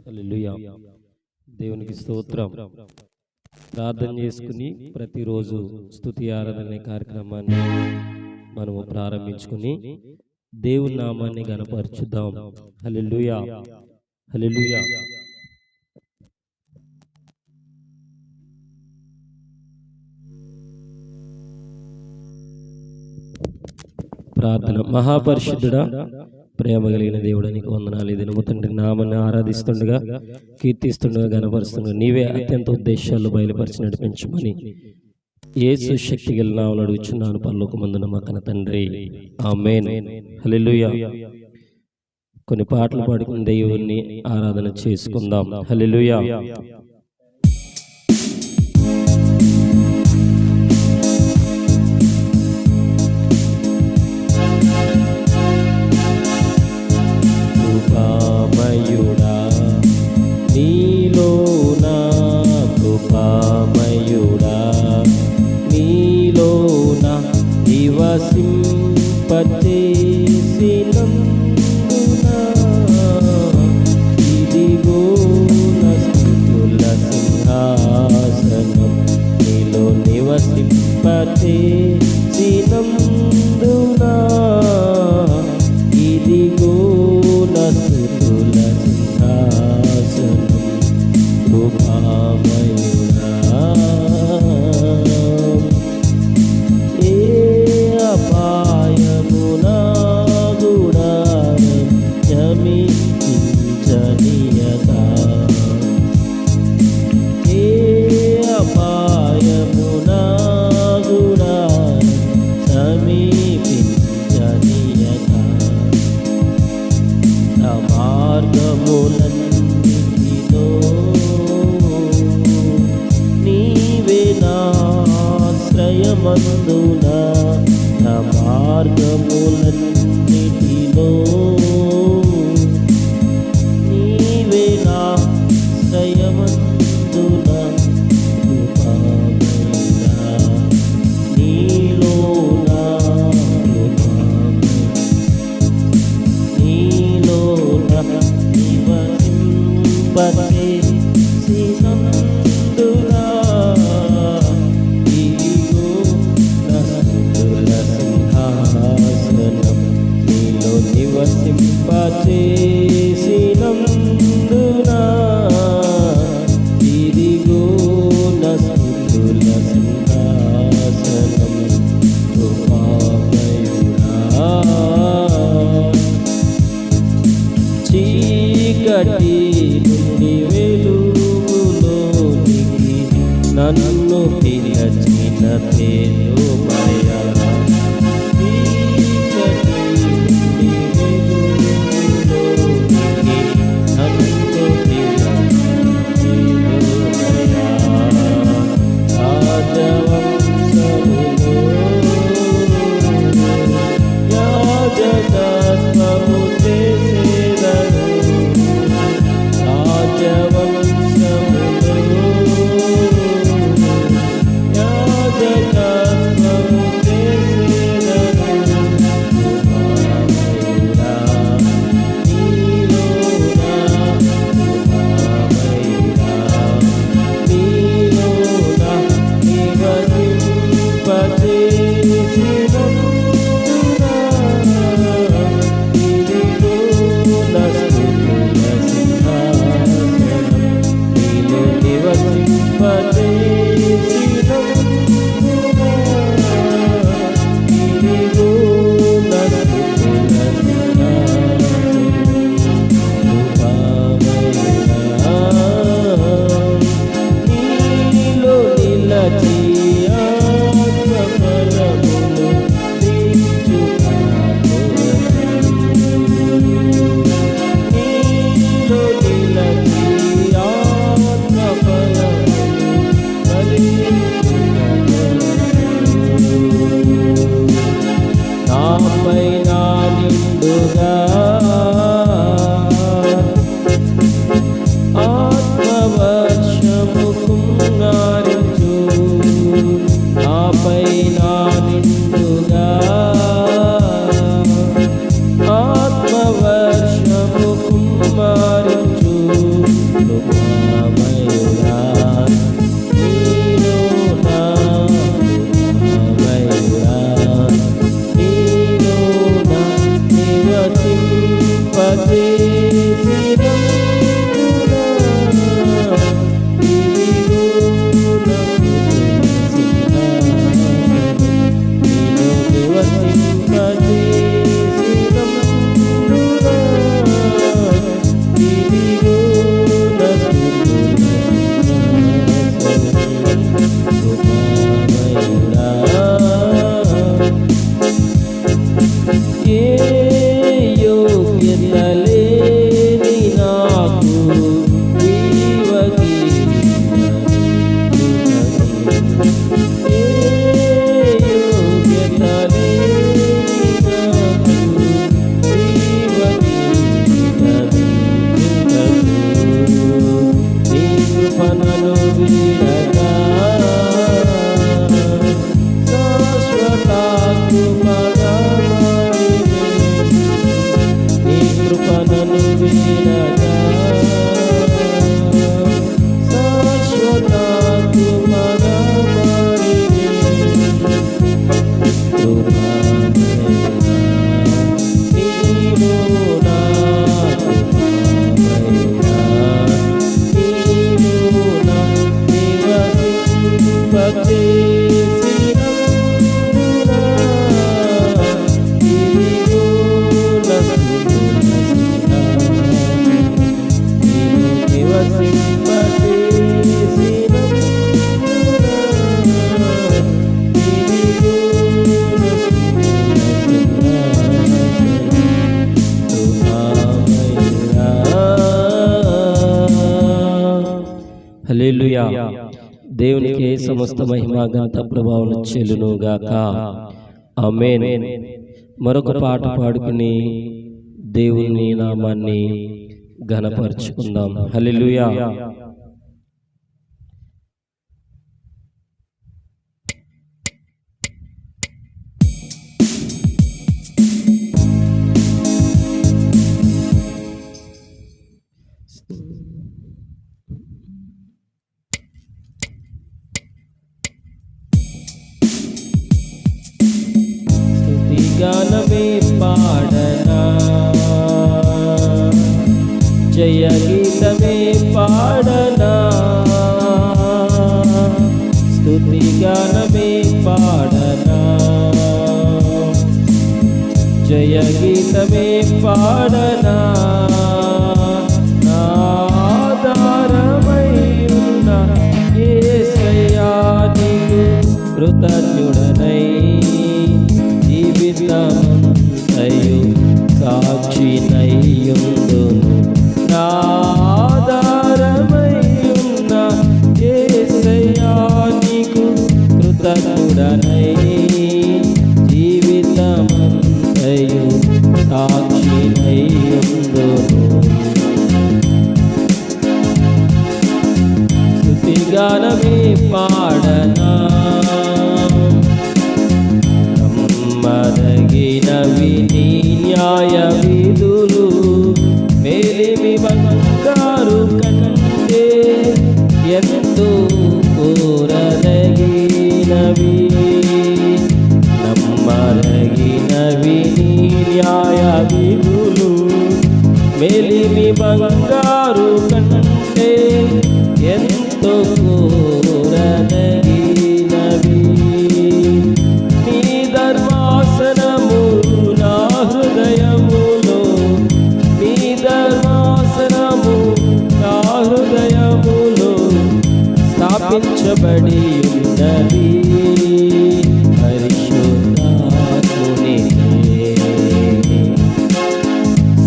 హల్లెలూయా. దేవునికి స్తోత్రం. ప్రార్థన చేసుకుని ప్రతిరోజు స్తుతి ఆరాధన అనే కార్యక్రమాన్ని మనము ప్రారంభించుకుని దేవుని నామాన్ని గణపరచుదాం. హల్లెలూయా, హల్లెలూయా. ప్రార్థన. మహాపరిశుద్ధుడా, ప్రేమ కలిగిన దేవుడా, నీకు వందనాలు. ఇది నువ్వు తండ్రి నామాన్ని ఆరాధిస్తుండగా, కీర్తిస్తుండగా, గణపరుస్తుండగా నీవే అత్యంత ఉద్దేశాలు బయలుపరిచి నడిపించమని యేసు శక్తి గల నామములో అడుగుచున్నాను పరలోకమందున్న మా కన్న తండ్రి, ఆమేన్. హల్లెలూయా. కొన్ని పాటలు పాడుకుని దేవుని ఆరాధన చేసుకుందాం. హల్లెలూయా. కృపామయుడా, నీలోనా కృపామయుడా, నీలోనా నివసింపచేసినందునా ఇదిగో నా స్తుతుల సింహాసనం, నీలో నివసింపచేసినందునా ఇదిగో నా స్తుతుల సింహాసనం. కృపామయుడా, ఏ అపాయము నా గుడారం శమించనీయక, ఏ అపాయము నా గుడారం సమీపించనీయక, నా మార్గములన్నిటిలో నీవే నా ఆశ్రయమందునా, నా మార్గములన్నిటిలో నీవే నా ఆశ్రయమందునా. కృపామయుడా, నీలోనా నీలోనా నివసింపచేసినందునా ఇదిగో నా స్తుతుల సింహాసనం, నీలో నివసింపచేసినందునా హల్లెలూయా. దేవునికి సమస్త మహిమ ఘనత ప్రభావం చెల్లును గాక. ఆమేన్. మరొక పాట పాడుకుని దేవుని నామాన్ని ఘనపరచుకుందాం. హల్లెలూయా. గానమే పాడనా, జయ గీతమే పాడనా, స్తుతి గానమే పాడనా, జయ గీతమే పాడనా. ఆధారమై ఉన్న యేసయ్యా నీకు కృతజ్ఞుడనై జీవితమంతయు సాక్షినయ్యుందును. ఆధారమై ఉన్న యేసయ్యా నీకు కృతజ్ఞుడనై జీవితమంతయు సాక్షినయ్యుందును. స్తుతిగానమే పాడనా, మదగినవి నీ న్యాయ విధులు, మేలిమి బంగారు కంటే ఎంతో కోరదగినవి. నమ్మదగినవి నీ న్యాయ విధులు, మేలిమి బంగారు కంటే ఎంతో కోరదగినవి. నీ ధర్మాసనము నా హృదయములో, నీ ధర్మాసనము నా హృదయములో స్థాపించబడి ఉన్నది. పరిశుద్ధాత్మునికే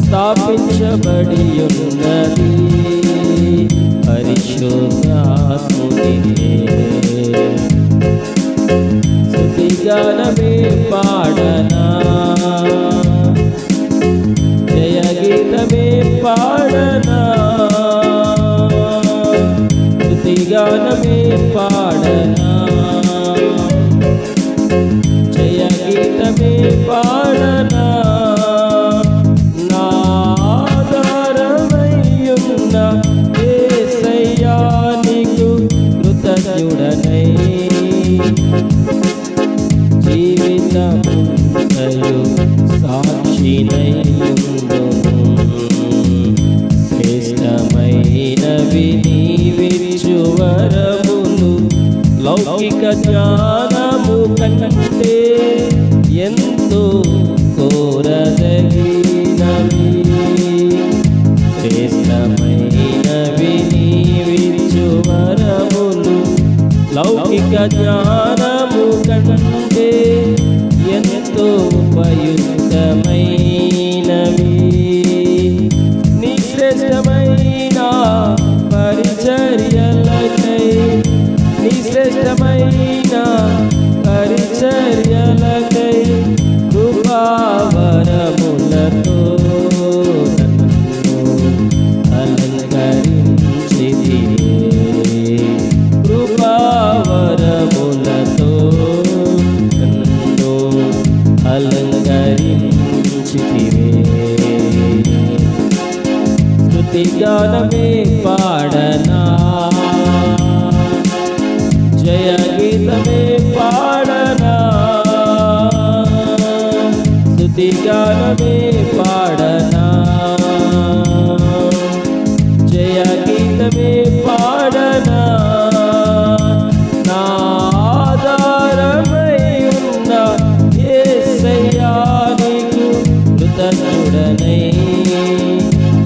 స్థాపించబడి ఉన్నది. పరిశుద్ధాత్మునికే స్తుతిగానమే పాడనా, జయ గీతమే పాడనా, స్తుతిగానమే పాడనా, జయ గీతమే పాడనా. నా ఆధారమై ఉన్న యేసయ్యా నీకు కృతజ్ఞుడనై జీవితమంతయు సాక్షినయ్యుందును. శ్రేష్టమైనవి నీవిచ్చు వరములు, లౌకిక జ్ఞానము కంటే ఎంతో కోరదగినవి. శ్రేష్టమైనవి నీవిచ్చు వరములు, లౌకిక జ్ఞానము కంటే ఎంతో ఉపయుక్తమైనవి. నీ శ్రేష్టమైన పరిచర్యలకై, నీ శ్రేష్టమైన పరిచర్యలకై కృపావరములతో నన్ను అలంకరించితివే. కృపావరములతో నన్ను అలంకరించితివే. స్తుతిగానమే పాడనా, జయ గీతమే పాడనా, స్తుతిగానమే పాడనా, జయ గీతమే పాడనా. నా ఆధారమై ఉన్న యేసయ్యా నీకు కృతజ్ఞుడనై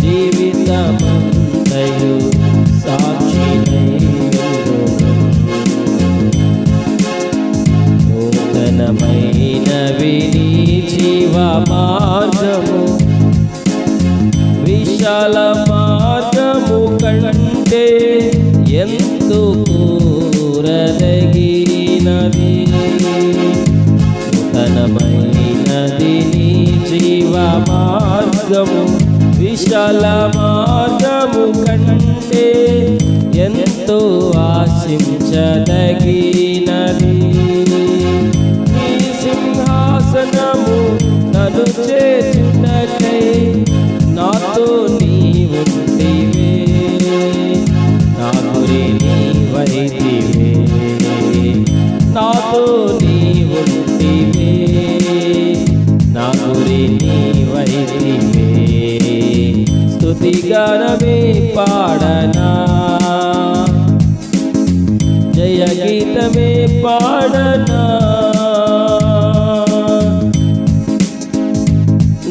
జీవితమంతయు సాక్షినయ్యుందును. నూతనమైనవి నీ జీవ మార్గము, ఎంతో కోరదగినది, నూతనమైనది నీ జీవ మార్గము, విశాల మార్గము కంటే ఎంతో ఆశించదగినది. నీ సింహాసనము నన్ను చేర్చుటకై నాతో నీవుంటివే, నా గురి నీవైతివే, నాతో నీవుంటివే, నా గురి నీవైతివే. స్తుతిగానమే పాడనా, జయ గీతమే పాడనా,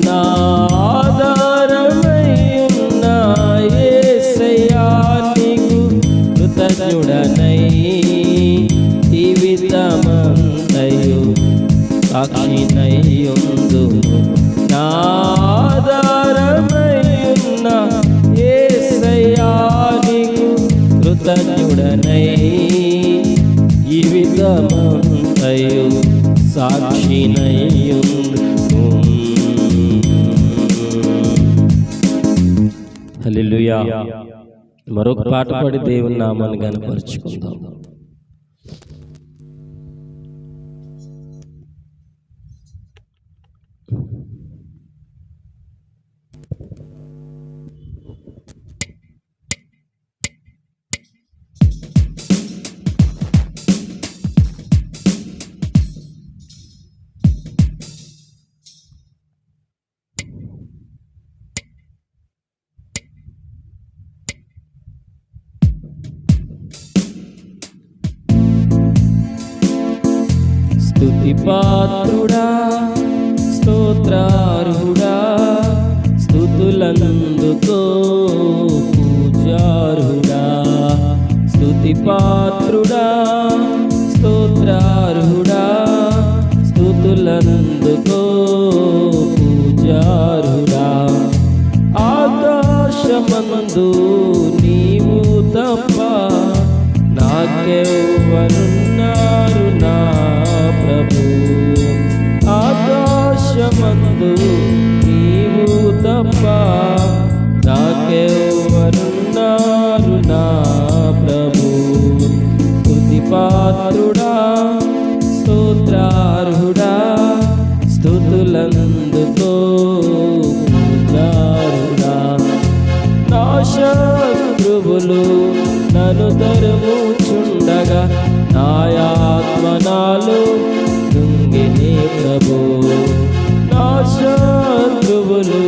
నా ఆధారమై ఉన్న యేసయ్యా నీకు కృతజ్ఞుడనై జీవితమంతయు సాక్షినయ్యుందును. నా ఆధారమై ఉన్న యేసయ్యా నీకు కృతజ్ఞుడనై జీవితమంతయు సాక్షినయ్యుందును. హల్లెలూయా. మరొక పాట పాడి దేవుని నామాన్ని గణపరుచుకుందాం. స్తుతిపాత్రుడా, స్తోత్రార్హుడా, స్తుతులందుకో పూజార్హుడా. స్తుతిపాత్రుడా, స్తోత్రార్హుడా, స్తుతులందుకో పూజార్హుడా. ఆకాశమందు నీవు తప్ప నాకెవ్వరున్నారు నా ప్రభు, ఆకాశమందు నీవు తప్ప నాకెవ్వరున్నారు నా ప్రభు. స్తుతిపాత్రుడా, స్తోత్రార్హుడా, స్తుతులందుకో పూజార్హుడా. నా శత్రువులు నన్ను తరుముచుండగా నా ఆత్మ నాలో కృంగినే ప్రభు. నా శత్రువులు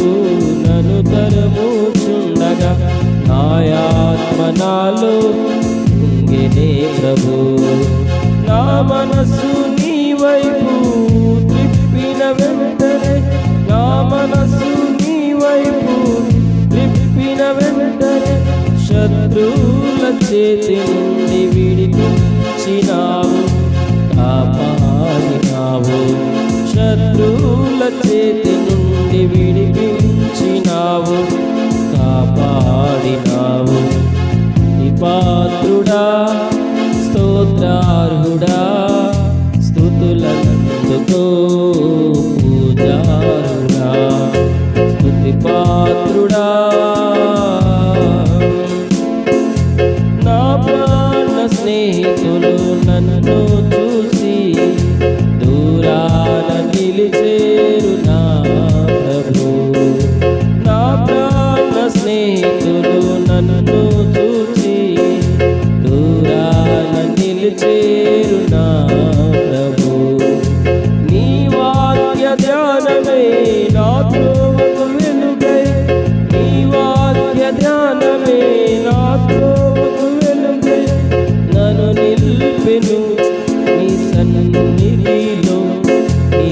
నన్ను తరుముచుండగా నా ఆత్మ నాలో కృంగినే ప్రభు. నా మనసు నీ వైపు త్రిప్పిన వెంటనే, నా మనసు నీ వైపు త్రిప్పిన వెంటనే శత్రువుల చేతి నుండి విడిపించినావు, కాపాడినావు. శత్రువుల చేతి నుండి విడిపించినావు, కాపాడినావు. స్తుతిపాత్రుడా, స్తోత్రార్హుడా, స్తుతులందుకో పూజార్హుడా. స్తుతిపాత్రుడా, నా ప్రాణ స్నేహితులు నన్ను చూసి దూరాన నిలిచేరు నా ప్రభు. నా ప్రాణ స్నేహితులు నన్ను చూసి దూరాన నిలిచేరు నా ప్రభు. నీ వాక్య ధ్యానమే నా త్రోవకు వెలుగై, నీ వాక్య ధ్యానమే నా త్రోవకు వెలుగై, నన్ను నిలిపెను నీ సన్నిధిలో, నీ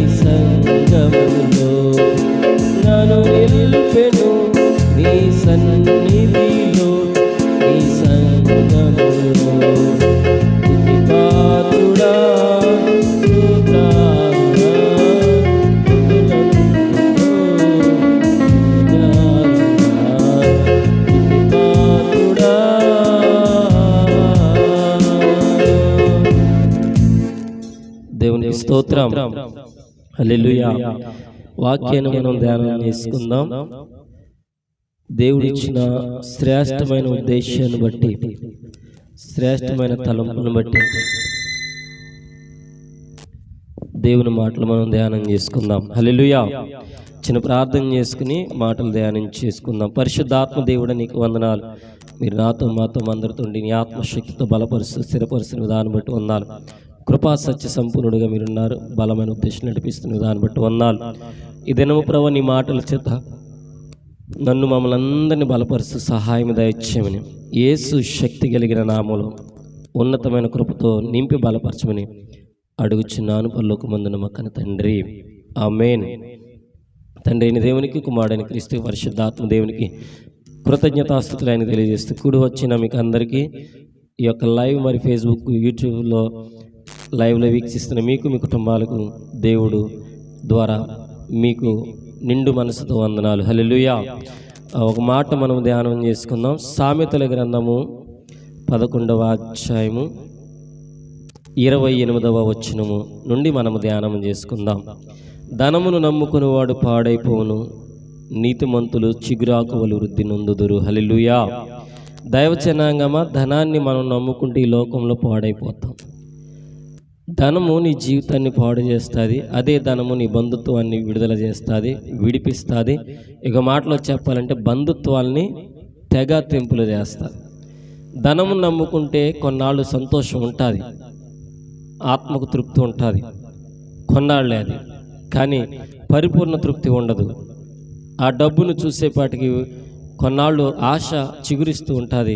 హల్లెలూయా. వాక్యాన్ని మనం ధ్యానం చేసుకుందాం. దేవుడిచ్చిన శ్రేష్టమైన ఉద్దేశాన్ని బట్టి, శ్రేష్టమైన తలంపును బట్టి దేవుని మాటలు మనం ధ్యానం చేసుకుందాం. హల్లెలూయా. చిన్న ప్రార్థన చేసుకుని మాటలు ధ్యానం చేసుకుందాం. పరిశుద్ధాత్మ దేవుడా, నీకు వందనాలు. మీరు నాతో మాతో అందరితో నీ ఆత్మశక్తితో బలపరుస్తూ స్థిరపరుస్తున్న విధానం బట్టి వందాలు. కృపా సత్య సంపూర్ణుడిగా మీరున్నారు. బలమైన ఉద్దేశం నడిపిస్తున్న విధానం బట్టి వందాలు. ఈ దినము ప్రభు నీ మాటల చేత నన్ను మమ్మల్ని అందరినీ బలపరుస్తూ సహాయం దయచేయమని యేసు శక్తి కలిగిన నామములో ఉన్నతమైన కృపతో నింపి బలపరచమని అడుగుచున్నాను పరలోకమందున మా కన్న తండ్రి, ఆమేన్. తండ్రి అయిన దేవునికి, కుమారుడైన క్రీస్తు పరిశుద్ధాత్మ దేవునికి కృతజ్ఞతాస్తుతులు ఆయన తెలియజేస్తూ కూడి వచ్చిన మీకు అందరికీ ఈ యొక్క లైవ్ మరి ఫేస్బుక్, యూట్యూబ్లో లైవ్లో వీక్షిస్తున్న మీకు, మీ కుటుంబాలకు దేవుడు ద్వారా మీకు నిండు మనసుతో వందనాలు. హల్లెలూయా. ఒక మాట మనం ధ్యానం చేసుకుందాం. సామెతల గ్రంథము 11వ అధ్యాయము 28వ వచనము నుండి మనము ధ్యానం చేసుకుందాం. ధనమును నమ్ముకుని వాడు పాడైపోవును, నీతిమంతులు చిగురాకువలు వృద్ధి నొందుదురు. హల్లెలూయా. దైవజనాంగమా, ధనాన్ని మనం నమ్ముకుంటే ఈ లోకంలో పాడైపోతాం. ధనము నీ జీవితాన్ని పాడు చేస్తుంది. అదే ధనము నీ బంధుత్వాన్ని విడుదల చేస్తుంది, విడిపిస్తుంది. ఇక మాటలో చెప్పాలంటే బంధుత్వాల్ని తెగ తెంపులు చేస్తుంది. ధనము నమ్ముకుంటే కొన్నాళ్ళు సంతోషం ఉంటుంది, ఆత్మకు తృప్తి ఉంటుంది, కొన్నాళ్ళే అది. కానీ పరిపూర్ణ తృప్తి ఉండదు. ఆ డబ్బును చూసేపాటికి కొన్నాళ్ళు ఆశ చిగురిస్తూ ఉంటుంది.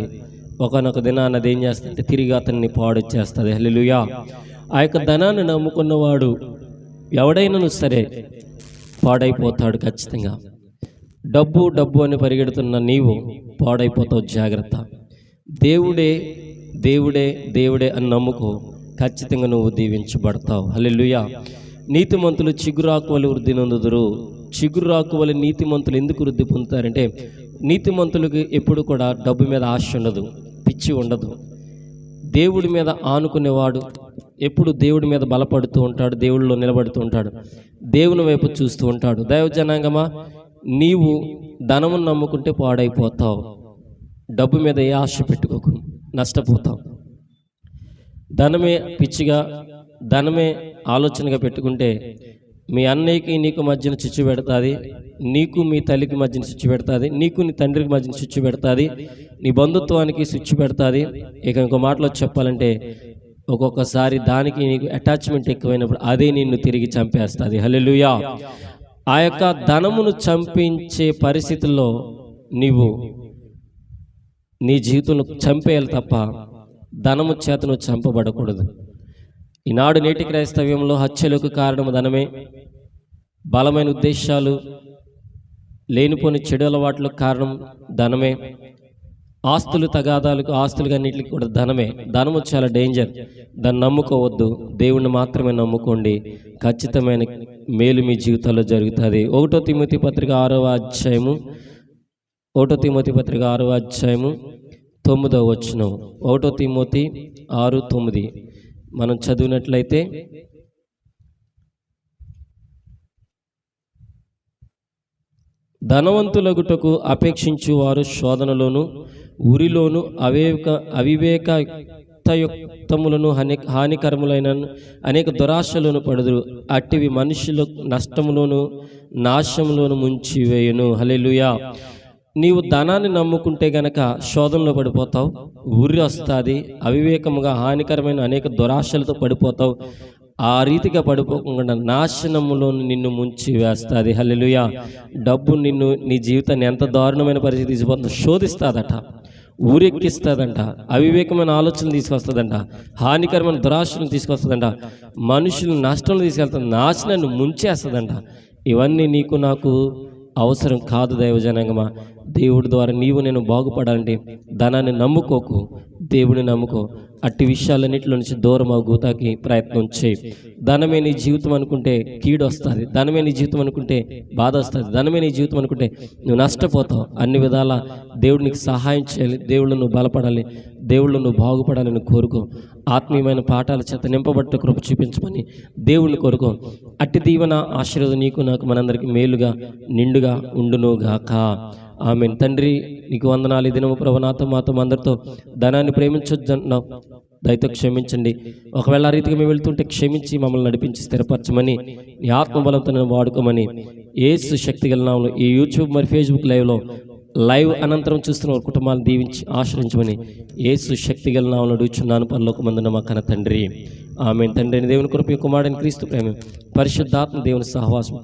ఒకనొక దినాన్ని అది ఏం చేస్తుందంటే తిరిగి అతన్ని పాడొచ్చేస్తుంది. హల్లెలూయా. ఆ యొక్క ధనాన్ని నమ్ముకున్నవాడు ఎవడైనాను సరే పాడైపోతాడు ఖచ్చితంగా. డబ్బు డబ్బు అని పరిగెడుతున్న నీవు పాడైపోతావు, జాగ్రత్త. దేవుడే దేవుడే దేవుడే అని నమ్ముకో, ఖచ్చితంగా నువ్వు దీవించబడతావు. హల్లెలూయా. నీతిమంతులు చిగురాకువలు వృద్ధి నొందుదురు. చిగురాకువలు నీతిమంతులు ఎందుకు వృద్ధి పొందుతారంటే, నీతిమంతులకు ఎప్పుడు కూడా డబ్బు మీద ఆశ ఉండదు, పిచ్చి ఉండదు. దేవుడి మీద ఆనుకునేవాడు ఎప్పుడు దేవుడి మీద బలపడుతూ ఉంటాడు, దేవుడిలో నిలబడుతూ ఉంటాడు, దేవుని వైపు చూస్తూ ఉంటాడు. దైవజనాంగమా, నీవు ధనమును నమ్ముకుంటే పాడైపోతావు. డబ్బు మీద ఏ ఆశ పెట్టుకోకు, నష్టపోతావు. ధనమే పిచ్చిగా, ధనమే ఆలోచనగా పెట్టుకుంటే మీ అన్నయ్యకి నీకు మధ్యన చిచ్చు పెడుతుంది, నీకు మీ తల్లికి మధ్యన చిచ్చు పెడుతుంది, నీకు నీ తండ్రికి మధ్యన చిచ్చు పెడుతుంది, నీ బంధుత్వానికి చిచ్చు పెడుతుంది. ఇక ఇంకో మాటలో చెప్పాలంటే ఒక్కొక్కసారి దానికి నీకు అటాచ్మెంట్ ఎక్కువైనప్పుడు అదే నిన్ను తిరిగి చంపేస్తుంది. హల్లెలూయా. ఆ యొక్క ధనమును చంపించే పరిస్థితుల్లో నీవు నీ జీవితంలో చంపేయాలి తప్ప ధనము చేత నువ్వు చంపబడకూడదు. ఈనాడు నేటి క్రైస్తవ్యంలో హత్యలకు కారణం ధనమే. బలమైన ఉద్దేశాలు, లేనిపోని చెడు అలవాట్లకు కారణం ధనమే. ఆస్తులు తగాదాలకు, ఆస్తులుగా అన్నింటికి కూడా ధనమే. ధనము చాలా డేంజర్. దాన్ని నమ్ముకోవద్దు, దేవుణ్ణి మాత్రమే నమ్ముకోండి. ఖచ్చితమైన మేలు మీ జీవితాల్లో జరుగుతుంది. 1 తిమోతి పత్రిక 6వ అధ్యాయము 1 తిమోతి పత్రిక 6వ అధ్యాయము 9వ వచనం. 1 తిమోతి 6:9 మనం చదివినట్లయితే, ధనవంతులగుటకు అపేక్షించు వారు శోధనలోను ఉరిలోను అవివేకయుక్తములను హానికరములైన అనేక దురాశలను పడుదురు. అట్టివి మనుషుల నష్టములోను నాశములోను ముంచివేయును. హల్లెలూయా. నీవు ధనాన్ని నమ్ముకుంటే గనక శోధనలో పడిపోతావు, ఉరి వస్తుంది, అవివేకముగా హానికరమైన అనేక దురాశలతో పడిపోతావు. ఆ రీతిగా పడిపోకుండా నాశనములో నిన్ను ముంచి వేస్తుంది. హల్లెలూయా. డబ్బు నిన్ను, నీ జీవితాన్ని ఎంత దారుణమైన పరిస్థితి తీసుకుపోతుందో శోధిస్తుందట, ఊరెక్కిస్తుందంట, అవివేకమైన ఆలోచనలు తీసుకొస్తుందంట, హానికరమైన దురాశను తీసుకొస్తుందంట, మనుషులు నష్టంలో తీసుకెళ్తుంది, నాశనాన్ని ముంచేస్తుందంట. ఇవన్నీ నీకు నాకు అవసరం కాదు దైవజనాంగమా. దేవుడి ద్వారా నీవు నేను బాగుపడాలంటే ధనాన్ని నమ్ముకోకు, దేవుడిని నమ్ముకో. అట్టి విషయాలన్నింటిలో నుంచి దూరం అవుతాకి ప్రయత్నం చేయి. ధనమే నీ జీవితం అనుకుంటే కీడు వస్తుంది, ధనమే నీ జీవితం అనుకుంటే బాధ వస్తుంది, ధనమే నీ జీవితం అనుకుంటే నువ్వు నష్టపోతావు. అన్ని విధాల దేవుడు నీకు సహాయం చేయాలి, దేవుళ్ళు నువ్వు బలపడాలి, దేవుళ్ళు నువ్వు బాగుపడాలని కోరుకో. ఆత్మీయమైన పాఠాల చేత నింపబట్ట కృప చూపించమని దేవుణ్ణి కోరుకో. అట్టి దీవెన ఆశీర్వాదం నీకు నాకు మనందరికీ మేలుగా నిండుగా ఉండునుగాక. ఆమేన్. తండ్రి నీకు వందనాలు. ఈ దినము ప్రభు నాతో మాతో అందరితో ధనాన్ని ప్రేమించొద్దన్నావు, దయతో క్షమించండి. ఒకవేళ ఆ రీతిగా మేము వెళ్తుంటే క్షమించి మమ్మల్ని నడిపించి స్థిరపరచమని, నీ ఆత్మబలంతో నేను వాడుకోమని యేసు శక్తి గల నామములో ఈ యూట్యూబ్ మరి ఫేస్బుక్ లైవ్ అనంతరం చూస్తున్న వారి కుటుంబాలను దీవించి ఆశ్రయించమని యేసు శక్తి గల నామములో అడుగుచున్నాను పరలోకమందున్న మా కన్న తండ్రి. ఆమేన్. తండ్రి అయిన దేవుని కృప, కుమారుడైన క్రీస్తు ప్రేమ, పరిశుద్ధాత్మ దేవుని సహవాసం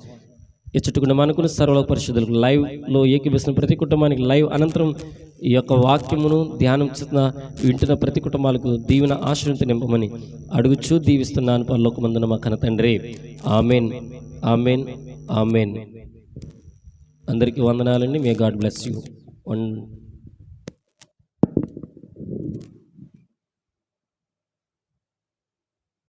ఎచ్చటుకుండా మనకున్న సర్వలోక పరిశుద్ధులకు లైవ్లో ఏకీభవిస్తున్న ప్రతి కుటుంబానికి లైవ్ అనంతరం ఈ యొక్క వాక్యమును ధ్యానం వింటున్న ప్రతి కుటుంబాలకు దీవెన ఆశ్రయంతో నింపమని అడుగుచూ దీవిస్తున్నాను పరలోకమందున మా కన్న తండ్రి. Amen, amen, amen. అందరికీ వందనాలండి. May God bless you.